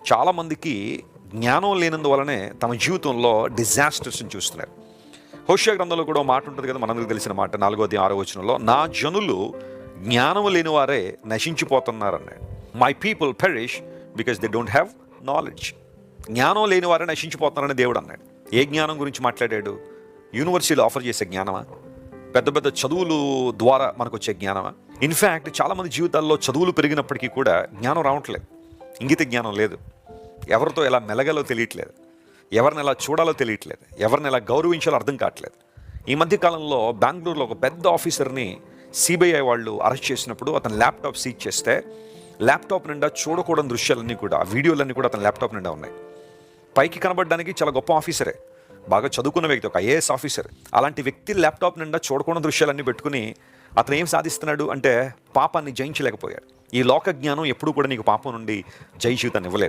చాలామందికి జ్ఞానం లేనందువలనే తమ జీవితంలో డిజాస్టర్స్ని చూస్తున్నారు. హోషేయ గ్రంథంలో కూడా మాట ఉంటుంది కదా, మనందరికీ తెలిసిన మాట 4-6 నా జనులు జ్ఞానం లేని వారే నశించిపోతున్నారన్నాడు. My people perish because they don't have knowledge. జ్ఞానం లేని వారే నశించిపోతున్నారని దేవుడు అన్నాడు. ఏ జ్ఞానం గురించి మాట్లాడాడు? యూనివర్సిటీలో ఆఫర్ చేసే జ్ఞానమా? పెద్ద పెద్ద చదువులు ద్వారా మనకు వచ్చే జ్ఞానమా? ఇన్ఫ్యాక్ట్ చాలామంది జీవితాల్లో చదువులు పెరిగినప్పటికీ కూడా జ్ఞానం రావట్లేదు, ఇంగిత జ్ఞానం లేదు. ఎవరితో ఎలా మెలగాలో తెలియట్లేదు, ఎవరిని ఎలా చూడాలో తెలియట్లేదు, ఎవరిని ఎలా గౌరవించాలో అర్థం కావట్లేదు. ఈ మధ్యకాలంలో బెంగళూరులో ఒక పెద్ద ఆఫీసర్ని సిబిఐ వాళ్ళు అరెస్ట్ చేసినప్పుడు అతను ల్యాప్టాప్ సీజ్ చేస్తే ల్యాప్టాప్ నిండా చూడకూడని దృశ్యాలన్నీ కూడా, వీడియోలన్నీ కూడా అతని ల్యాప్టాప్ నిండా ఉన్నాయి. పైకి కనబడడానికి చాలా గొప్ప ఆఫీసరే, బాగా చదువుకున్న వ్యక్తి, ఒక ఐఏఎస్ ఆఫీసర్. అలాంటి వ్యక్తి ల్యాప్టాప్ నిండా చూడకూడని దృశ్యాలన్నీ పెట్టుకుని అతను ఏం సాధిస్తున్నాడు అంటే పాపాన్ని జయించలేకపోయాడు. ఈ లోక జ్ఞానం ఎప్పుడు కూడా నీకు పాపం నుండి జయ జీవితాన్ని ఇవ్వలేదు.